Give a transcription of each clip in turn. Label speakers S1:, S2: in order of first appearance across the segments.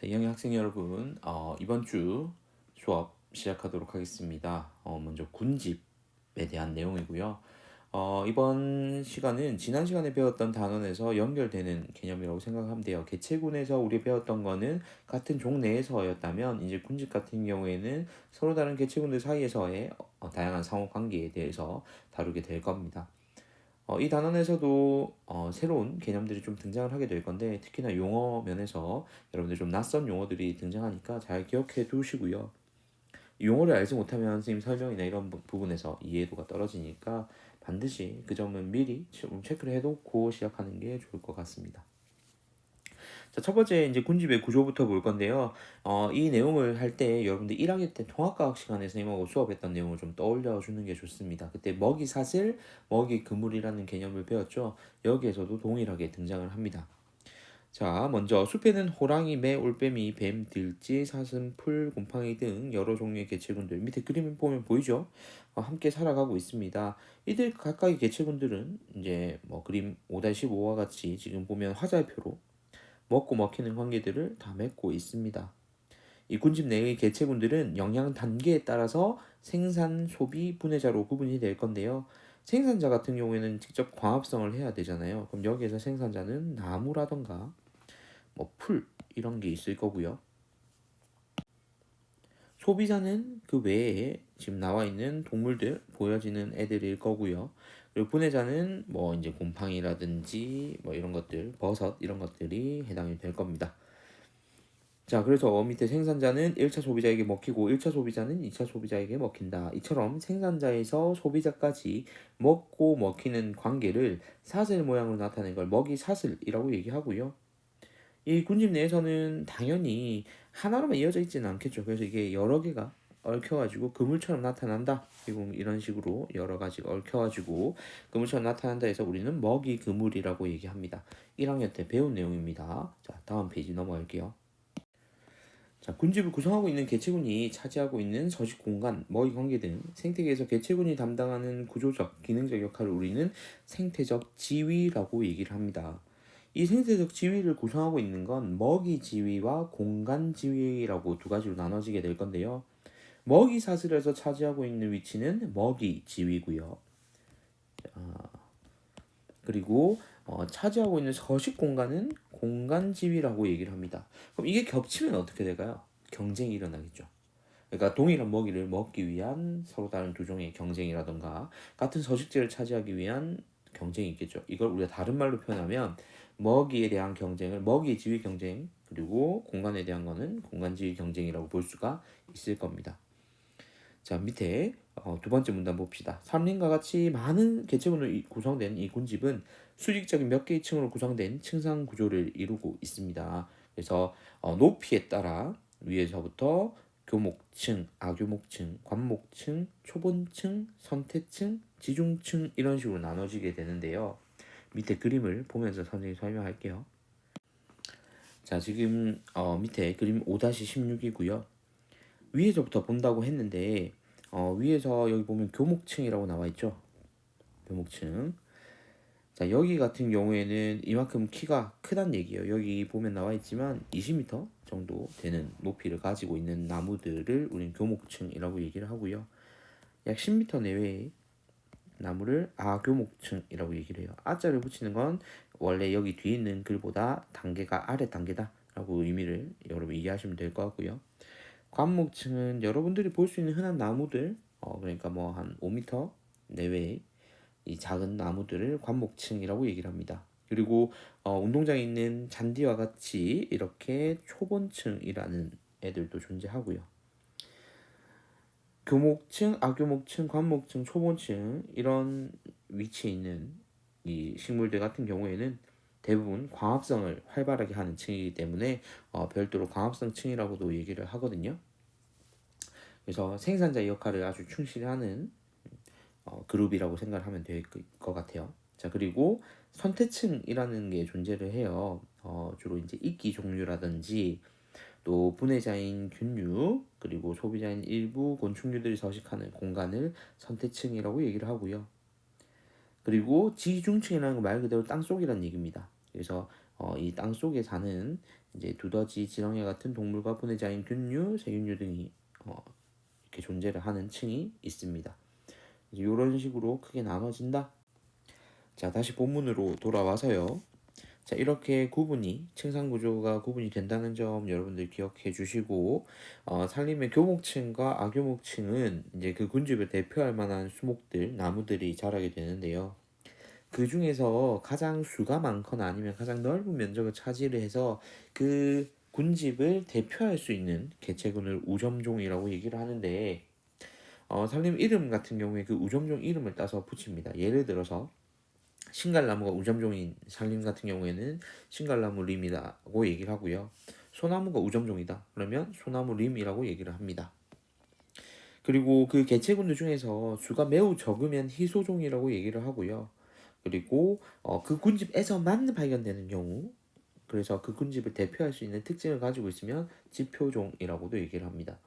S1: 자, 2학년 학생 여러분, 이번 주 수업 시작하도록 하겠습니다. 먼저 군집에 대한 내용이고요. 이번 시간은 지난 시간에 배웠던 단원에서 연결되는 개념이라고 생각하면 돼요. 개체군에서 우리 배웠던 거는 같은 종 내에서였다면 이제 군집 같은 경우에는 서로 다른 개체군들 사이에서의 다양한 상호 관계에 대해서 다루게 될 겁니다. 이 단원에서도 새로운 개념들이 좀 등장을 하게 될 건데 특히나 용어 면에서 여러분들 좀 낯선 용어들이 등장하니까 잘 기억해 두시고요. 이 용어를 알지 못하면 선생님 설명이나 이런 부분에서 이해도가 떨어지니까 반드시 그 점은 미리 좀 체크를 해놓고 시작하는 게 좋을 것 같습니다. 자, 첫 번째 이제 군집의 구조부터 볼 건데요. 이 내용을 할 때 여러분들 1학기 때 통합과학 시간에 선생님하고 수업했던 내용을 좀 떠올려 주는 게 좋습니다. 그때 먹이 사슬, 먹이 그물이라는 개념을 배웠죠. 여기에서도 동일하게 등장을 합니다. 자, 먼저 숲에는 호랑이, 매, 올빼미, 뱀, 들쥐, 사슴, 풀, 곰팡이 등 여러 종류의 개체군들 밑에 그림 보면 보이죠? 함께 살아가고 있습니다. 이들 각각의 개체군들은 이제 뭐 그림 5-5와 같이 지금 보면 화살표로 먹고 먹히는 관계들을 다 맺고 있습니다. 이 군집 내의 개체군들은 영양 단계에 따라서 생산, 소비, 분해자로 구분이 될 건데요. 생산자 같은 경우에는 직접 광합성을 해야 되잖아요. 그럼 여기에서 생산자는 나무라던가 뭐 풀 이런 게 있을 거고요. 소비자는 그 외에 지금 나와 있는 동물들 보여지는 애들일 거고요. 그리고 분해자는 뭐 이제 곰팡이라든지 뭐 이런 것들, 버섯 이런 것들이 해당이 될 겁니다. 자, 그래서 밑에 생산자는 1차 소비자에게 먹히고 1차 소비자는 2차 소비자에게 먹힌다. 이처럼 생산자에서 소비자까지 먹고 먹히는 관계를 사슬 모양으로 나타낸 걸 먹이 사슬이라고 얘기하고요. 이 군집 내에서는 당연히 하나로만 이어져 있지는 않겠죠. 그래서 이게 여러 개가 얽혀가지고 그물처럼 나타난다. 그리고 이런 식으로 여러 가지 얽혀가지고 그물처럼 나타난다 해서 우리는 먹이 그물이라고 얘기합니다. 1학년 때 배운 내용입니다. 자, 다음 페이지 넘어갈게요. 자, 군집을 구성하고 있는 개체군이 차지하고 있는 서식 공간, 먹이 관계 등 생태계에서 개체군이 담당하는 구조적, 기능적 역할을 우리는 생태적 지위라고 얘기를 합니다. 이 생태적 지위를 구성하고 있는 건 먹이 지위와 공간 지위라고 두 가지로 나눠지게 될 건데요. 먹이 사슬에서 차지하고 있는 위치는 먹이 지위고요. 그리고 차지하고 있는 서식 공간은 공간 지위라고 얘기를 합니다. 그럼 이게 겹치면 어떻게 될까요? 경쟁이 일어나겠죠. 그러니까 동일한 먹이를 먹기 위한 서로 다른 두 종의 경쟁이라던가 같은 서식지를 차지하기 위한 경쟁이 있겠죠. 이걸 우리가 다른 말로 표현하면 먹이에 대한 경쟁을 먹이 지위 경쟁 그리고 공간에 대한 거는 공간 지위 경쟁이라고 볼 수가 있을 겁니다. 자, 밑에 두 번째 문단 봅시다. 삼림과 같이 많은 개체군으로 구성된 이 군집은 수직적인 몇 개의 층으로 구성된 층상 구조를 이루고 있습니다. 그래서 높이에 따라 위에서부터 교목층, 아교목층, 관목층, 초본층, 선태층, 지중층 이런 식으로 나눠지게 되는데요. 밑에 그림을 보면서 선생님이 설명할게요. 자, 지금 밑에 그림 5-16이고요. 위에서부터 본다고 했는데 위에서 여기 보면 교목층이라고 나와 있죠. 교목층. 자, 여기 같은 경우에는 이만큼 키가 크단 얘기예요. 여기 보면 나와 있지만 20m 정도 되는 높이를 가지고 있는 나무들을 우리는 교목층이라고 얘기를 하고요. 약 10m 내외의 나무를 아교목층이라고 얘기를 해요. 아자를 붙이는 건 원래 여기 뒤에 있는 글보다 단계가 아래 단계다라고 의미를 여러분 이해하시면 될 것 같고요. 관목층은 여러분들이 볼 수 있는 흔한 나무들, 그러니까 뭐 한 5m 내외의 이 작은 나무들을 관목층이라고 얘기를 합니다. 그리고 운동장에 있는 잔디와 같이 이렇게 초본층이라는 애들도 존재하고요. 교목층, 아교목층, 관목층, 초본층 이런 위치에 있는 이 식물들 같은 경우에는 대부분 광합성을 활발하게 하는 층이기 때문에 별도로 광합성층이라고도 얘기를 하거든요. 그래서 생산자의 역할을 아주 충실히 하는 그룹이라고 생각을 하면 될 것 같아요. 자, 그리고 선택층이라는 게 존재를 해요. 주로 이제 이끼 종류라든지 또 분해자인 균류 그리고 소비자인 일부 곤충류들이 서식하는 공간을 선택층이라고 얘기를 하고요. 그리고 지중층이라는 건 말 그대로 땅속이라는 얘기입니다. 그래서 이 땅속에 사는 이제 두더지, 지렁이 같은 동물과 분해자인 균류, 세균류 등이 이렇게 존재를 하는 층이 있습니다. 이제 이런 식으로 크게 나눠진다. 자, 다시 본문으로 돌아와서요. 자, 이렇게 층상 구조가 구분이 된다는 점 여러분들 기억해 주시고, 산림의 교목층과 아교목층은 이제 그 군집을 대표할 만한 수목들, 나무들이 자라게 되는데요. 그 중에서 가장 수가 많거나 아니면 가장 넓은 면적을 차지를 해서 그 군집을 대표할 수 있는 개체군을 우점종이라고 얘기를 하는데, 산림 이름 같은 경우에 그 우점종 이름을 따서 붙입니다. 예를 들어서 신갈나무가 우점종인 산림 같은 경우에는 신갈나무 림이라고 얘기를 하고요. 소나무가 우점종이다. 그러면 소나무 림이라고 얘기를 합니다. 그리고 그 개체군들 중에서 수가 매우 적으면 희소종이라고 얘기를 하고요. 그리고 그 군집에서만 발견되는 경우, 그래서 그 군집을 대표할 수 있는 특징을 가지고 있으면 지표종이라고도 얘기를 합니다.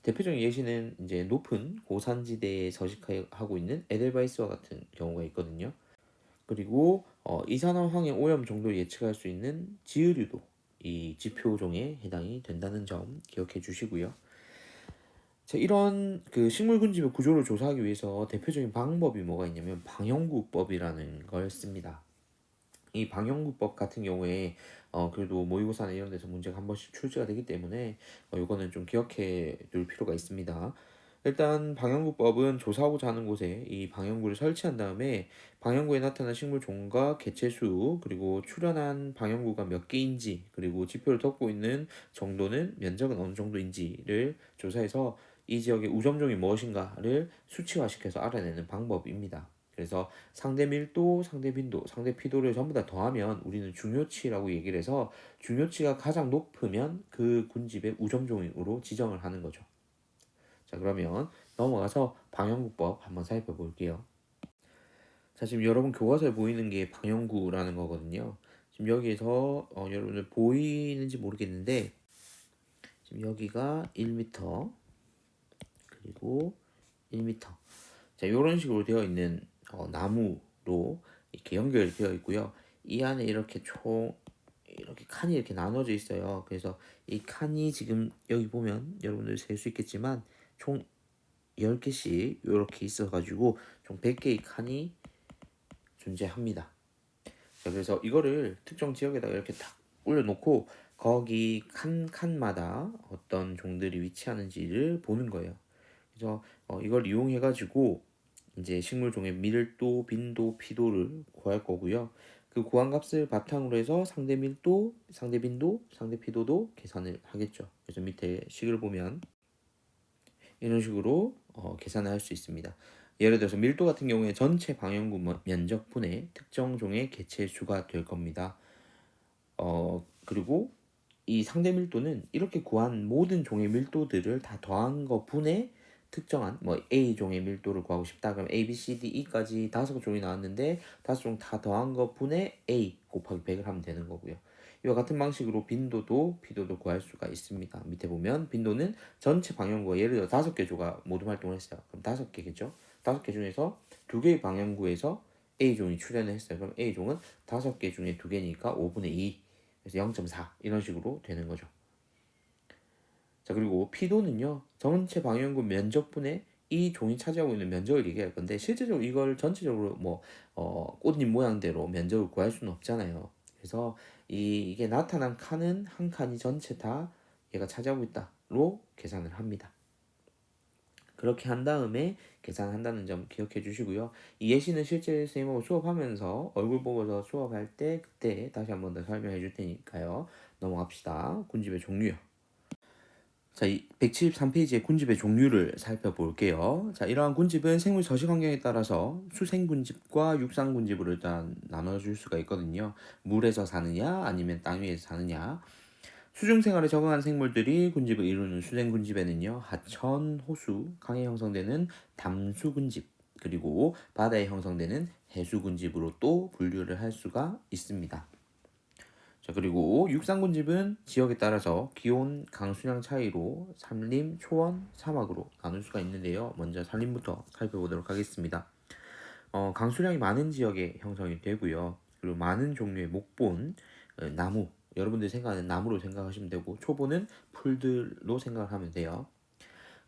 S1: 대표적인 예시는 이제 높은 고산지대에 서식하고 있는 에델바이스와 같은 경우가 있거든요. 그리고 이산화황의 오염 정도를 예측할 수 있는 지으류도 이 지표종에 해당이 된다는 점 기억해 주시고요. 자, 이런 그 식물 군집의 구조를 조사하기 위해서 대표적인 방법이 뭐가 있냐면 방형구법이라는 걸 씁니다. 이 방형구법 같은 경우에 그래도 모의고사나 이런 데서 문제가 한 번씩 출제가 되기 때문에 이거는 좀 기억해 둘 필요가 있습니다. 일단 방형구법은 조사하고자 하는 곳에 이 방형구를 설치한 다음에 방형구에 나타난 식물 종과 개체 수, 그리고 출현한 방형구가 몇 개인지, 그리고 지표를 덮고 있는 정도는 면적은 어느 정도인지를 조사해서 이 지역의 우점종이 무엇인가를 수치화시켜서 알아내는 방법입니다. 그래서 상대 밀도, 상대 빈도, 상대 피도를 전부 다 더하면 우리는 중요치라고 얘기를 해서 중요치가 가장 높으면 그 군집의 우점종으로 지정을 하는 거죠. 자, 그러면 넘어가서 방형구법 한번 살펴볼게요. 자, 지금 여러분 교과서에 보이는 게 방형구라는 거거든요. 지금 여기에서 여러분들 보이는지 모르겠는데 지금 여기가 1m 그리고 1m. 자, 이런 식으로 되어 있는 나무로 이렇게 연결되어 있고요. 이 안에 이렇게 이렇게 칸이 이렇게 나눠져 있어요. 그래서 이 칸이 지금 여기 보면 여러분들 셀 수 있겠지만 총 10개씩 이렇게 있어가지고 총 100개의 칸이 존재합니다. 자, 그래서 이거를 특정 지역에다가 이렇게 탁 올려놓고 거기 칸마다 어떤 종들이 위치하는지를 보는 거예요. 그래서 이걸 이용해가지고 이제 식물종의 밀도, 빈도, 피도를 구할 거고요. 그 구한 값을 바탕으로 해서 상대 밀도, 상대 빈도, 상대 피도도 계산을 하겠죠. 그래서 밑에 식을 보면 이런 식으로 계산을 할 수 있습니다. 예를 들어서 밀도 같은 경우에 전체 방형구 면적분의 특정 종의 개체 수가 될 겁니다. 그리고 이 상대 밀도는 이렇게 구한 모든 종의 밀도들을 다 더한 거 분의 특정한 뭐 A 종의 밀도를 구하고 싶다. 그럼 A, B, C, D, E까지 5종이 나왔는데 5종 다 더한 거 분의 A 곱하기 100을 하면 되는 거고요. 이와 같은 방식으로 빈도도 피도도 구할 수가 있습니다. 밑에 보면 빈도는 전체 방향구가 예를 들어 5개 조가 모두 활동을 했어요. 그럼 5개겠죠? 5개 중에서 2개의 방향구에서 A종이 출현을 했어요. 그럼 A종은 5개 중에 2개니까 5분의 2. 그래서 0.4 이런 식으로 되는 거죠. 자, 그리고 피도는요, 전체 방향구 면적분의 이 종이 차지하고 있는 면적을 얘기할 건데 실제적으로 이걸 전체적으로 뭐 꽃잎 모양대로 면적을 구할 수는 없잖아요. 그래서 이게 나타난 칸은 한 칸이 전체 다 얘가 차지하고 있다로 계산을 합니다. 그렇게 한 다음에 계산한다는 점 기억해 주시고요. 이 예시는 실제 선생님하고 수업하면서 얼굴 보고서 수업할 때 그때 다시 한 번 더 설명해 줄 테니까요. 넘어갑시다. 군집의 종류요. 자, 이 173페이지의 군집의 종류를 살펴볼게요. 자, 이러한 군집은 생물 서식 환경에 따라서 수생 군집과 육상 군집으로 일단 나눠줄 수가 있거든요. 물에서 사느냐, 아니면 땅 위에서 사느냐. 수중 생활에 적응한 생물들이 군집을 이루는 수생 군집에는요, 하천, 호수, 강에 형성되는 담수 군집, 그리고 바다에 형성되는 해수 군집으로 또 분류를 할 수가 있습니다. 자, 그리고 육상군집은 지역에 따라서 기온, 강수량 차이로 산림, 초원, 사막으로 나눌 수가 있는데요. 먼저 산림부터 살펴보도록 하겠습니다. 강수량이 많은 지역에 형성이 되고요. 그리고 많은 종류의 목본, 나무, 여러분들이 생각하는 나무로 생각하시면 되고, 초보는 풀들로 생각을 하면 돼요.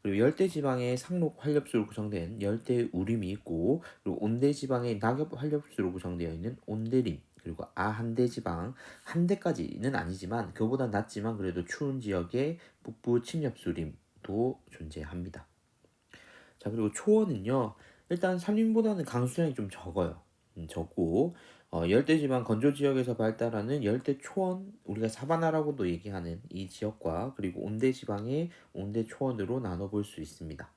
S1: 그리고 열대지방의 상록 활엽수로 구성된 열대우림이 있고, 그리고 온대지방의 낙엽 활엽수로 구성되어 있는 온대림, 그리고 아한대지방, 한대까지는 아니지만 그보다 낮지만 그래도 추운 지역의 북부 침엽수림도 존재합니다. 자, 그리고 초원은요, 일단 산림보다는 강수량이 좀 적어요. 적고, 열대지방 건조 지역에서 발달하는 열대 초원, 우리가 사바나라고도 얘기하는 이 지역과, 그리고 온대지방의 온대 초원으로 나눠볼 수 있습니다.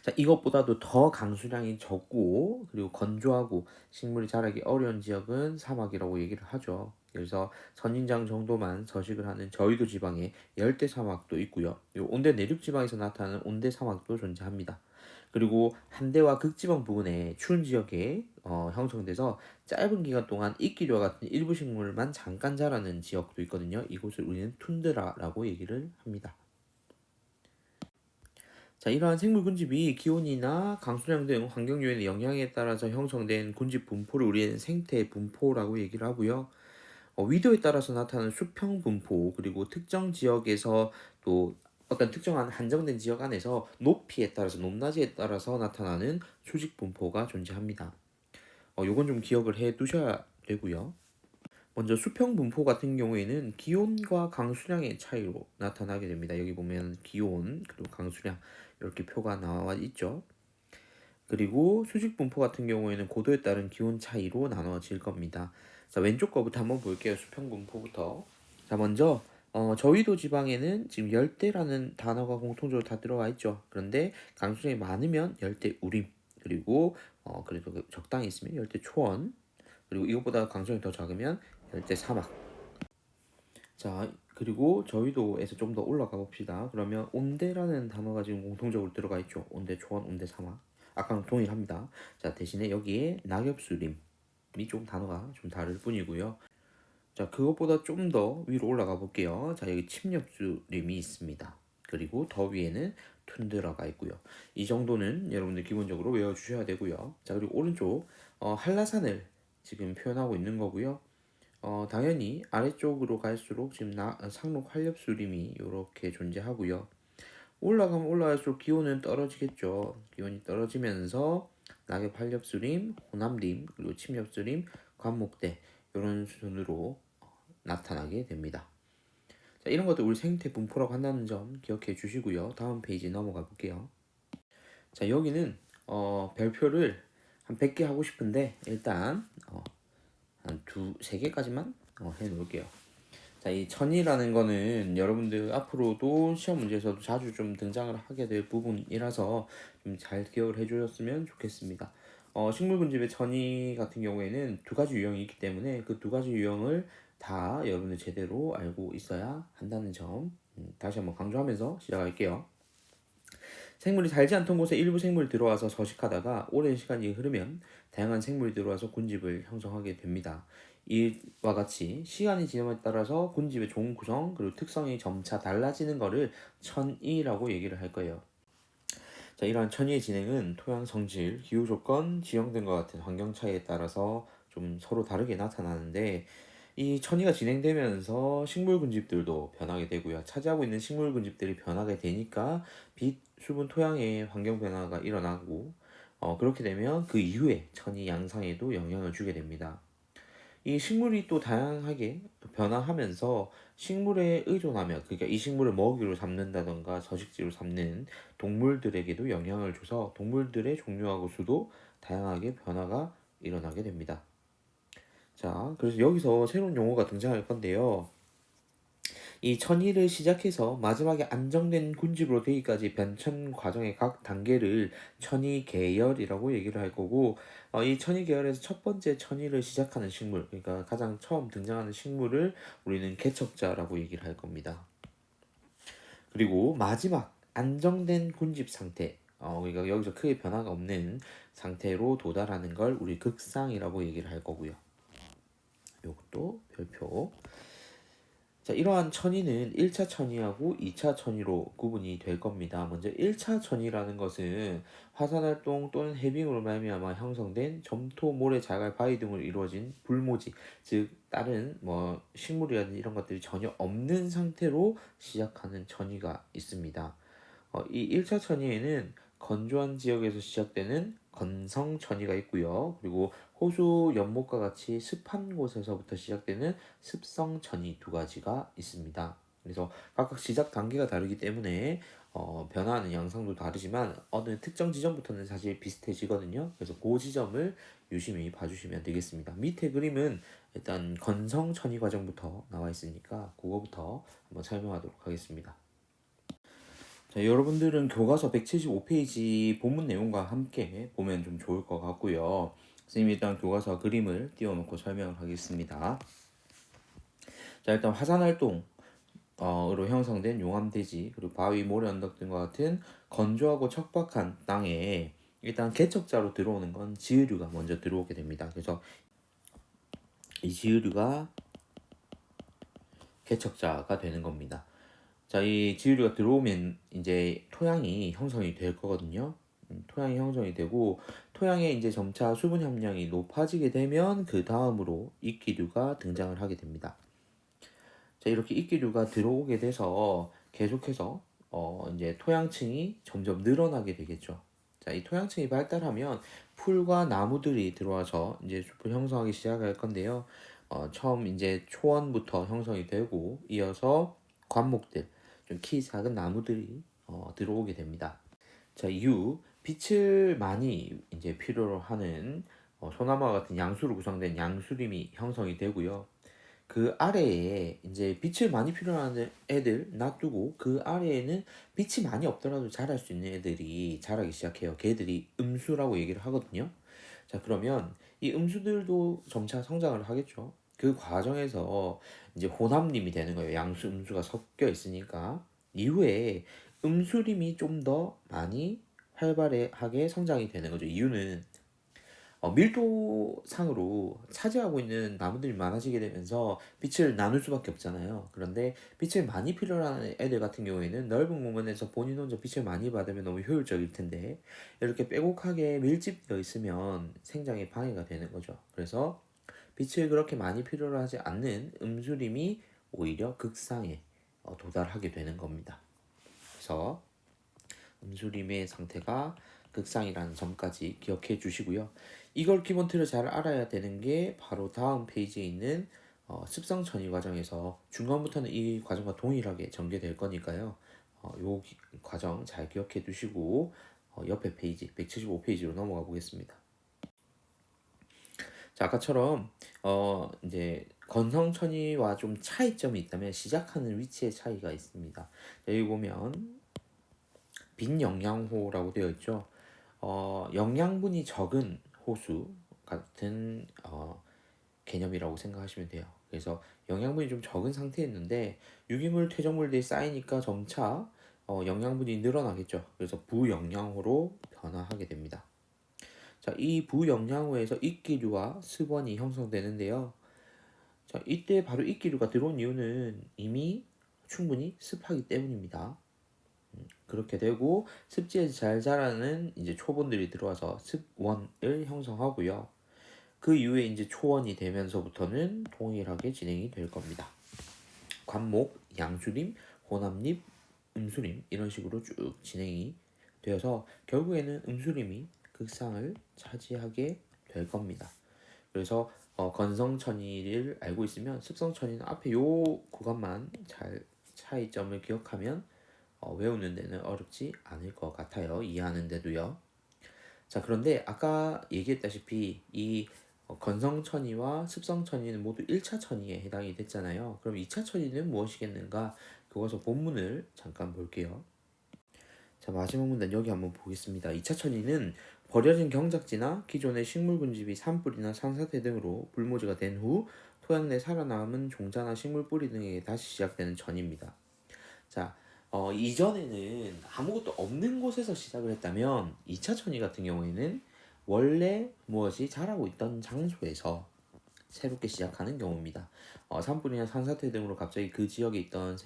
S1: 자, 이것보다도 더 강수량이 적고, 그리고 건조하고 식물이 자라기 어려운 지역은 사막이라고 얘기를 하죠. 그래서 선인장 정도만 서식을 하는 저위도 지방에 열대 사막도 있고요. 그리고 온대 내륙 지방에서 나타나는 온대 사막도 존재합니다. 그리고 한대와 극지방 부근에 추운 지역에 형성돼서 짧은 기간 동안 이끼류와 같은 일부 식물만 잠깐 자라는 지역도 있거든요. 이곳을 우리는 툰드라라고 얘기를 합니다. 자, 이러한 생물 군집이 기온이나 강수량 등 환경 요인의 영향에 따라서 형성된 군집 분포를 우리는 생태 분포라고 얘기를 하고요. 위도에 따라서 나타나는 수평 분포, 그리고 특정 지역에서 또 어떤 특정한 한정된 지역 안에서 높이에 따라서 높낮이에 따라서 나타나는 수직 분포가 존재합니다. 요건 좀 기억을 해 두셔야 되고요. 먼저 수평 분포 같은 경우에는 기온과 강수량의 차이로 나타나게 됩니다. 여기 보면 기온 그리고 강수량 이렇게 표가 나와 있죠. 그리고 수직 분포 같은 경우에는 고도에 따른 기온 차이로 나눠질 겁니다. 자, 왼쪽 거부터 한번 볼게요. 수평 분포부터. 자, 먼저 저위도 지방에는 지금 열대라는 단어가 공통적으로 다 들어가 있죠. 그런데 강수량이 많으면 열대 우림, 그리고 그래도 적당히 있으면 열대 초원, 그리고 이것보다 강수량이 더 작으면 열대 사막. 자, 그리고 저희도에서 좀 더 올라가 봅시다. 그러면 온대라는 단어가 지금 공통적으로 들어가 있죠. 온대 초원, 온대 사막. 아까랑 동일합니다. 자, 대신에 여기에 낙엽수림이 좀 단어가 좀 다를 뿐이고요. 자, 그것보다 좀 더 위로 올라가 볼게요. 자, 여기 침엽수림이 있습니다. 그리고 더 위에는 툰드라가 있고요. 이 정도는 여러분들 기본적으로 외워주셔야 되고요. 자, 그리고 오른쪽 한라산을 지금 표현하고 있는 거고요. 당연히 아래쪽으로 갈수록 지금 상록 활엽수림이 이렇게 존재하고요. 올라가면 올라갈수록 기온은 떨어지겠죠. 기온이 떨어지면서 낙엽 활엽수림, 호남림, 그리고 침엽수림, 관목대 이런 수준으로 나타나게 됩니다. 자, 이런 것들 우리 생태 분포라고 한다는 점 기억해 주시고요. 다음 페이지 넘어가 볼게요. 자, 여기는 별표를 한 100개 하고 싶은데 일단 한 세 개까지만 해 놓을게요. 자, 이 천이라는 거는 여러분들 앞으로도 시험 문제에서도 자주 좀 등장을 하게 될 부분이라서 좀 잘 기억을 해주셨으면 좋겠습니다. 식물 군집의 천이 같은 경우에는 두 가지 유형이 있기 때문에 그 두 가지 유형을 다 여러분들 제대로 알고 있어야 한다는 점 다시 한번 강조하면서 시작할게요. 생물이 살지 않던 곳에 일부 생물이 들어와서 서식하다가 오랜 시간이 흐르면 다양한 생물이 들어와서 군집을 형성하게 됩니다. 이와 같이 시간이 지남에 따라서 군집의 종 구성 그리고 특성이 점차 달라지는 것을 천이라고 얘기를 할 거예요. 자, 이러한 천이의 진행은 토양 성질, 기후 조건, 지형 등과 같은 환경 차이에 따라서 좀 서로 다르게 나타나는데 이 천이가 진행되면서 식물 군집들도 변하게 되고요. 차지하고 있는 식물 군집들이 변하게 되니까 빛, 수분, 토양의 환경 변화가 일어나고 그렇게 되면 그 이후에 천이 양상에도 영향을 주게 됩니다. 이 식물이 또 다양하게 변화하면서 식물에 의존하며 그러니까 이 식물을 먹이로 삼는다던가 서식지로 삼는 동물들에게도 영향을 줘서 동물들의 종류하고 수도 다양하게 변화가 일어나게 됩니다. 자, 그래서 여기서 새로운 용어가 등장할 건데요. 이 천일을 시작해서 마지막에 안정된 군집으로 되기까지 변천 과정의 각 단계를 천이계열이라고 얘기를 할 거고, 이 천이계열에서 첫 번째 천일을 시작하는 식물, 그러니까 가장 처음 등장하는 식물을 우리는 개척자라고 얘기를 할 겁니다. 그리고 마지막 안정된 군집 상태, 그러니까 여기서 크게 변화가 없는 상태로 도달하는 걸 우리 극상이라고 얘기를 할 거고요. 요것도 별표. 자, 이러한 천이는 1차 천이하고 2차 천이로 구분이 될 겁니다. 먼저 1차 천이라는 것은 화산활동 또는 해빙으로 말미암아 형성된 점토, 모래, 자갈, 바위 등으로 이루어진 불모지, 즉 다른 뭐 식물이라든지 이런 것들이 전혀 없는 상태로 시작하는 천이가 있습니다. 이 1차 천이에는 건조한 지역에서 시작되는 건성 천이가 있고요. 그리고 호수 연못과 같이 습한 곳에서부터 시작되는 습성 천이 두 가지가 있습니다. 그래서 각각 시작 단계가 다르기 때문에 변화하는 양상도 다르지만 어느 특정 지점부터는 사실 비슷해지거든요. 그래서 그 지점을 유심히 봐주시면 되겠습니다. 밑에 그림은 일단 건성 천이 과정부터 나와 있으니까 그거부터 한번 설명하도록 하겠습니다. 자, 여러분들은 교과서 175페이지 본문 내용과 함께 보면 좀 좋을 것 같고요. 선생님이 일단 교과서 그림을 띄워놓고 설명을 하겠습니다. 자, 일단 화산활동 으로 형성된 용암대지, 그리고 바위, 모래, 언덕 등과 같은 건조하고 척박한 땅에 일단 개척자로 들어오는 건 지으류가 먼저 들어오게 됩니다. 그래서 이 지으류가 개척자가 되는 겁니다. 자, 이 지유류가 들어오면 이제 토양이 형성이 될 거거든요. 토양이 형성이 되고 토양에 이제 점차 수분 함량이 높아지게 되면 그 다음으로 이끼류가 등장을 하게 됩니다. 자, 이렇게 이끼류가 들어오게 돼서 계속해서 이제 토양층이 점점 늘어나게 되겠죠. 자, 이 토양층이 발달하면 풀과 나무들이 들어와서 이제 숲을 형성하기 시작할 건데요. 처음 이제 초원부터 형성이 되고 이어서 관목들, 좀 키 작은 나무들이 들어오게 됩니다. 자, 이후 빛을 많이 이제 필요로 하는 소나무와 같은 양수로 구성된 양수림이 형성이 되고요. 그 아래에 이제 빛을 많이 필요로 하는 애들 놔두고 그 아래에는 빛이 많이 없더라도 자랄 수 있는 애들이 자라기 시작해요. 걔들이 음수라고 얘기를 하거든요. 자, 그러면 이 음수들도 점차 성장을 하겠죠. 그 과정에서 이제 혼합림이 되는 거예요. 양수, 음수가 섞여 있으니까. 이후에 음수림이 좀 더 많이 활발하게 성장이 되는 거죠. 이유는 밀도상으로 차지하고 있는 나무들이 많아지게 되면서 빛을 나눌 수밖에 없잖아요. 그런데 빛을 많이 필요로 하는 애들 같은 경우에는 넓은 공간에서 본인 혼자 빛을 많이 받으면 너무 효율적일 텐데 이렇게 빼곡하게 밀집되어 있으면 생장에 방해가 되는 거죠. 그래서 빛을 그렇게 많이 필요로 하지 않는 음수림이 오히려 극상에 도달하게 되는 겁니다. 그래서 음수림의 상태가 극상이라는 점까지 기억해 주시고요. 이걸 기본 틀을 잘 알아야 되는 게 바로 다음 페이지에 있는 습성 전이 과정에서 중간부터는 이 과정과 동일하게 전개될 거니까요. 요 과정 잘 기억해 두시고 옆에 페이지 175페이지로 넘어가 보겠습니다. 자, 아까처럼 이제 건성천이와 좀 차이점이 있다면 시작하는 위치의 차이가 있습니다. 여기 보면 빈영양호라고 되어 있죠. 영양분이 적은 호수 같은 개념이라고 생각하시면 돼요. 그래서 영양분이 좀 적은 상태였는데 유기물, 퇴적물들이 쌓이니까 점차 영양분이 늘어나겠죠. 그래서 부영양호로 변화하게 됩니다. 자, 이 부영양호에서 이끼류와 수번이 형성되는데요. 자, 이때 바로 이끼류가 들어온 이유는 이미 충분히 습하기 때문입니다. 그렇게 되고 습지에서 잘 자라는 이제 초본들이 들어와서 습원을 형성하고요. 그 이후에 이제 초원이 되면서부터는 동일하게 진행이 될 겁니다. 관목, 양수림, 혼합림, 음수림 이런 식으로 쭉 진행이 되어서 결국에는 음수림이 극상을 차지하게 될 겁니다. 그래서 건성천이를 알고 있으면 습성천이는 앞에 요 구간만 잘 차이점을 기억하면 외우는 데는 어렵지 않을 것 같아요. 이해하는 데도요. 자, 그런데 아까 얘기했다시피 이 건성천이와 습성천이는 모두 1차 천이에 해당이 됐잖아요. 그럼 2차 천이는 무엇이겠는가? 교과서 본문을 잠깐 볼게요. 자, 마지막 문단 여기 한번 보겠습니다. 2차 천이는 버려진 경작지나 기존의 식물 분집이 산불이나 산사태 등으로 불모지가 된 후 토양 내 살아남은 종자나 식물 뿌리 등에게 다시 시작되는 천입니다. 자, 이전에는 아무것도 없는 곳에서 시작을 했다면 2차 천이 같은 경우에는 원래 무엇이 자라고 있던 장소에서 새롭게 시작하는 경우입니다. 산불이나 산사태 등으로 갑자기 그 지역에 있던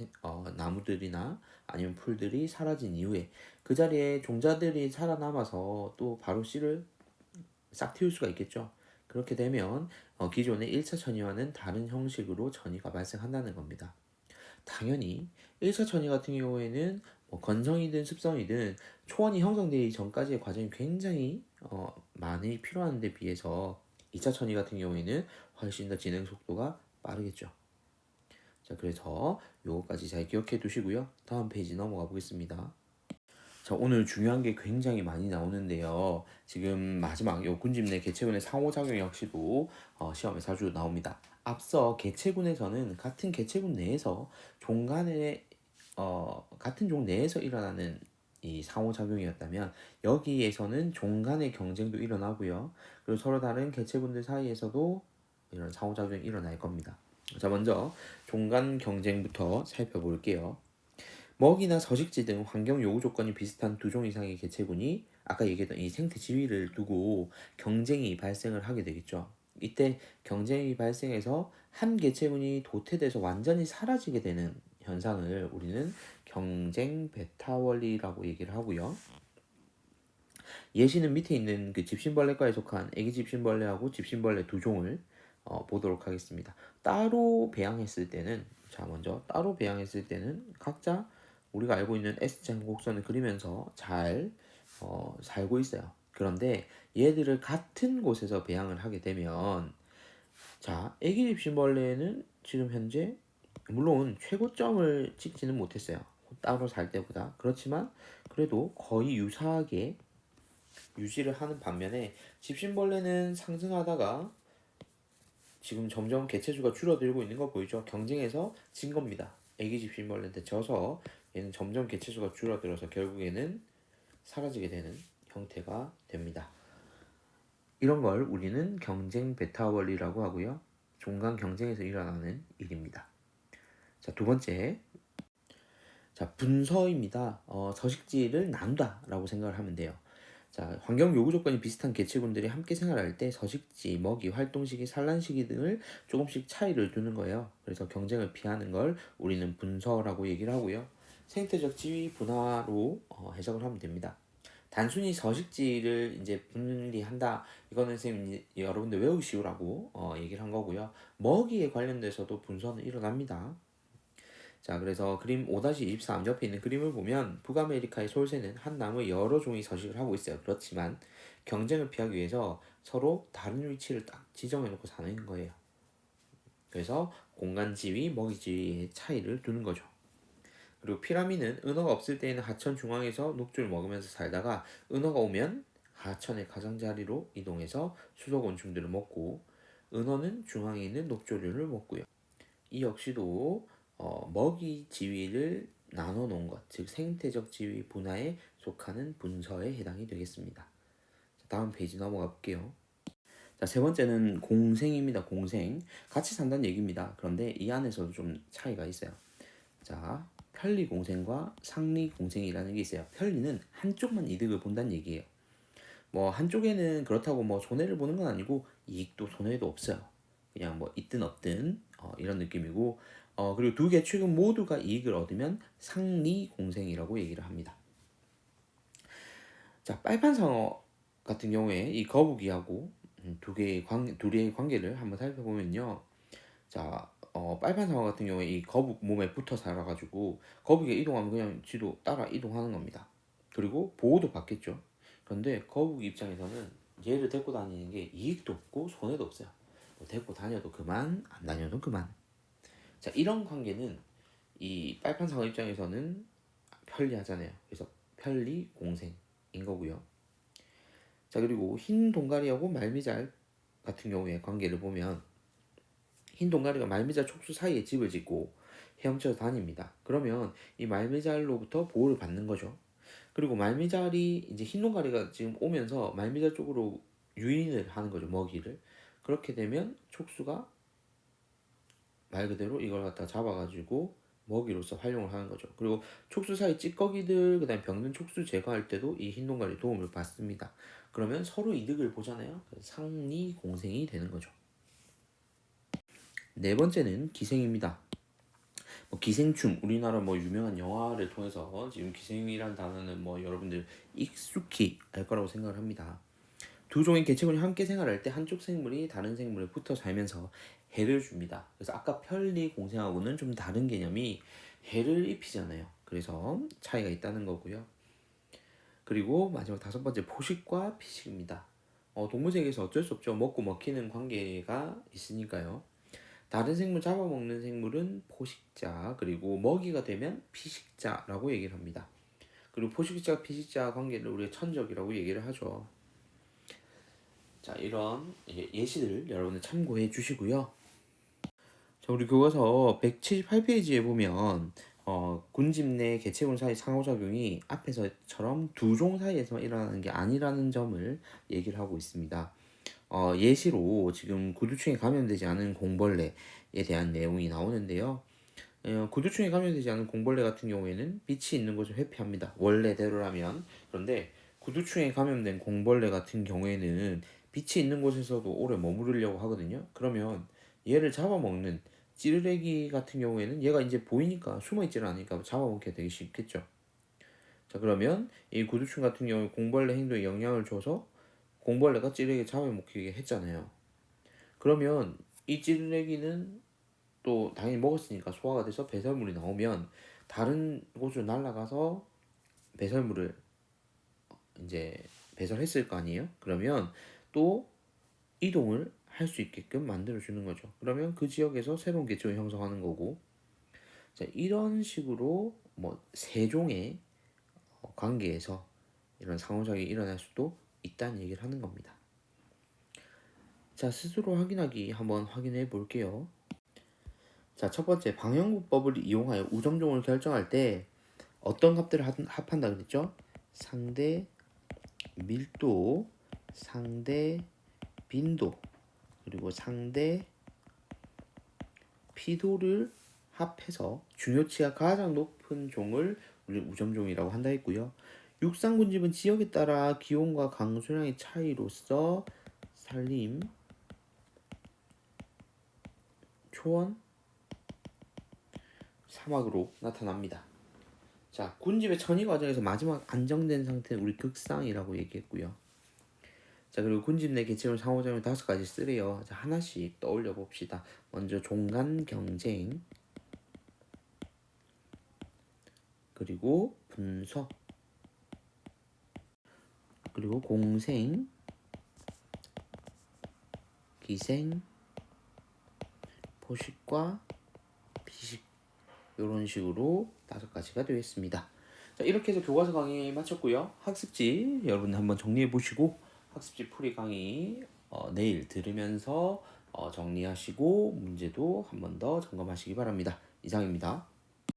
S1: 나무들이나 아니면 풀들이 사라진 이후에 그 자리에 종자들이 살아남아서 또 바로 씨를 싹 틔울 수가 있겠죠. 그렇게 되면 기존의 1차 천이와는 다른 형식으로 천이가 발생한다는 겁니다. 당연히 1차 천이 같은 경우에는 뭐 건성이든 습성이든 초원이 형성되기 전까지의 과정이 굉장히 많이 필요한 데 비해서 2차 천이 같은 경우에는 훨씬 더 진행 속도가 빠르겠죠. 자, 그래서 요거까지 잘 기억해 두시고요. 다음 페이지 넘어가 보겠습니다. 자, 오늘 중요한 게 굉장히 많이 나오는데요. 지금 마지막 요 군집 내 개체군의 상호작용 역시도 시험에 자주 나옵니다. 앞서 개체군에서는 같은 개체군 내에서 종 간의 같은 종 내에서 일어나는 이 상호작용이었다면 여기에서는 종 간의 경쟁도 일어나고요. 그리고 서로 다른 개체군들 사이에서도 이런 상호작용이 일어날 겁니다. 자, 먼저 종 간 경쟁부터 살펴볼게요. 먹이나 서식지 등 환경 요구 조건이 비슷한 두 종 이상의 개체군이 아까 얘기했던 이 생태 지위를 두고 경쟁이 발생을 하게 되겠죠. 이때 경쟁이 발생해서 한 개체군이 도태돼서 완전히 사라지게 되는 현상을 우리는 경쟁 배타 원리라고 얘기를 하고요. 예시는 밑에 있는 그 집신벌레과에 속한 애기 집신벌레하고 집신벌레 두 종을 보도록 하겠습니다. 따로 배양했을 때는 자 먼저 따로 배양했을 때는 각자 우리가 알고 있는 S자 곡선을 그리면서 잘 살고 있어요. 그런데 얘들을 같은 곳에서 배양을 하게 되면 자 애기 집신벌레는 지금 현재 물론 최고점을 찍지는 못했어요. 따로 살 때보다 그렇지만 그래도 거의 유사하게 유지를 하는 반면에 집신벌레는 상승하다가 지금 점점 개체수가 줄어들고 있는 거 보이죠? 경쟁에서 진 겁니다. 애기 집신벌레한테 져서 얘는 점점 개체수가 줄어들어서 결국에는 사라지게 되는 형태가 됩니다. 이런 걸 우리는 경쟁 베타 원리라고 하고요. 종간 경쟁에서 일어나는 일입니다. 자, 두 번째. 자, 분서입니다. 서식지를 나눈다라고 생각을 하면 돼요. 자, 환경 요구 조건이 비슷한 개체군들이 함께 생활할 때 서식지, 먹이, 활동 시기, 산란 시기 등을 조금씩 차이를 두는 거예요. 그래서 경쟁을 피하는 걸 우리는 분서라고 얘기를 하고요. 생태적 지위 분화로 해석을 하면 됩니다. 단순히 서식지를 이제 분리한다. 이거는 선생님 여러분들 외우기 쉬우라고 얘기를 한 거고요. 먹이에 관련돼서도 분서는 일어납니다. 자, 그래서 그림 5-23 옆에 있는 그림을 보면 북아메리카의 솔새는 한 나무에 여러 종이 서식을 하고 있어요. 그렇지만 경쟁을 피하기 위해서 서로 다른 위치를 딱 지정해 놓고 사는 거예요. 그래서 공간 지위, 먹이 지위의 차이를 두는 거죠. 그리고 피라미는 은어가 없을 때에는 하천 중앙에서 녹주를 먹으면서 살다가 은어가 오면 하천의 가장자리로 이동해서 수소 곤충들을 먹고 은어는 중앙에 있는 녹조류를 먹고요. 이 역시도 먹이 지위를 나눠 놓은 것, 즉 생태적 지위 분화에 속하는 분서에 해당이 되겠습니다. 자, 다음 페이지 넘어가 볼게요. 자, 세 번째는 공생입니다. 공생. 같이 산다는 얘기입니다. 그런데 이 안에서도 좀 차이가 있어요. 자, 편리 공생과 상리 공생이라는 게 있어요. 편리는 한쪽만 이득을 본다는 얘기예요. 뭐 한쪽에는 그렇다고 뭐 손해를 보는 건 아니고 이익도 손해도 없어요. 그냥 뭐 있든 없든 이런 느낌이고 그리고 두 개축은 모두가 이익을 얻으면 상리공생이라고 얘기를 합니다. 자, 빨판상어 같은 경우에 이 거북이하고 둘의 관계를 한번 살펴보면요. 자, 빨판상어 같은 경우에 이 거북 몸에 붙어 살아가지고 거북이가 이동하면 그냥 지도 따라 이동하는 겁니다. 그리고 보호도 받겠죠. 그런데 거북이 입장에서는 얘를 데리고 다니는 게 이익도 없고 손해도 없어요. 뭐 데리고 다녀도 그만, 안 다녀도 그만. 자, 이런 관계는 이 빨판상어 입장에서는 편리하잖아요. 그래서 편리 공생인 거고요. 자, 그리고 흰 동가리하고 말미잘 같은 경우에 관계를 보면 흰 동가리가 말미잘 촉수 사이에 집을 짓고 헤엄쳐 다닙니다. 그러면 이 말미잘로부터 보호를 받는 거죠. 그리고 말미잘이 이제 흰 동가리가 지금 오면서 말미잘 쪽으로 유인을 하는 거죠. 먹이를. 그렇게 되면 촉수가 말 그대로 이걸 갖다 잡아가지고 먹이로서 활용을 하는 거죠. 그리고 촉수 사이 찌꺼기들, 그다음 병든 촉수 제거할 때도 이 흰 동가리 도움을 받습니다. 그러면 서로 이득을 보잖아요. 상리 공생이 되는 거죠. 네 번째는 기생입니다. 기생충, 우리나라 유명한 영화를 통해서 지금 기생이란 단어는 여러분들 익숙히 알 거라고 생각을 합니다. 두 종의 개체군이 함께 생활할 때 한쪽 생물이 다른 생물에 붙어 살면서 해를 줍니다. 그래서 아까 편리 공생하고는 좀 다른 개념이 해를 입히잖아요. 그래서 차이가 있다는 거고요. 그리고 마지막 다섯 번째 포식과 피식입니다. 동물세계에서 어쩔 수 없죠. 먹고 먹히는 관계가 있으니까요. 다른 생물 잡아먹는 생물은 포식자, 그리고 먹이가 되면 피식자라고 얘기를 합니다. 그리고 포식자, 피식자 관계를 우리가 천적이라고 얘기를 하죠. 자, 이런 예시들 여러분들 참고해 주시고요. 자, 우리 교과서 178페이지에 보면 군집 내 개체군 사이 상호작용이 앞에서처럼 두 종 사이에서만 일어나는 게 아니라는 점을 얘기를 하고 있습니다. 예시로 지금 구두충에 감염되지 않은 공벌레에 대한 내용이 나오는데요. 구두충에 감염되지 않은 공벌레 같은 경우에는 빛이 있는 곳을 회피합니다. 원래대로라면. 그런데 구두충에 감염된 공벌레 같은 경우에는 빛이 있는 곳에서도 오래 머무르려고 하거든요. 그러면 얘를 잡아먹는 찌르레기 같은 경우에는 얘가 이제 보이니까 숨어있지는 않으니까 잡아먹기가 되게 쉽겠죠. 자, 그러면 이 구두충 같은 경우에 공벌레 행동에 영향을 줘서 공벌레가 찌르레기 잡아먹히게 했잖아요. 그러면 이 찌르레기는 또 당연히 먹었으니까 소화가 돼서 배설물이 나오면 다른 곳으로 날아가서 배설물을 이제 배설했을 거 아니에요? 그러면 또 이동을 할 수 있게끔 만들어 주는 거죠. 그러면 그 지역에서 새로운 개체를 형성하는 거고, 자, 이런 식으로 세종의 관계에서 이런 상호작용이 일어날 수도 있다는 얘기를 하는 겁니다. 자, 스스로 확인하기 한번 확인해 볼게요. 자, 첫 번째 방향구법을 이용하여 우점종을 결정할 때 어떤 값들을 합한다 그랬죠? 상대 밀도, 상대 빈도, 그리고 상대 피도를 합해서 중요치가 가장 높은 종을 우리 우점종이라고 한다 했고요. 육상군집은 지역에 따라 기온과 강수량의 차이로서 산림, 초원, 사막으로 나타납니다. 자, 군집의 천위 과정에서 마지막 안정된 상태는 우리 극상이라고 얘기했고요. 자, 그리고 군집 내 개체군 상호작용 5가지 쓰래요. 자, 하나씩 떠올려 봅시다. 먼저 종간 경쟁, 그리고 분석, 그리고 공생, 기생, 포식과 피식, 이런 식으로 5가지가 되겠습니다. 자, 이렇게 해서 교과서 강의 마쳤고요. 학습지 여러분 한번 정리해 보시고 학습지 풀이 강의 내일 들으면서 정리하시고 문제도 한 번 더 점검하시기 바랍니다. 이상입니다.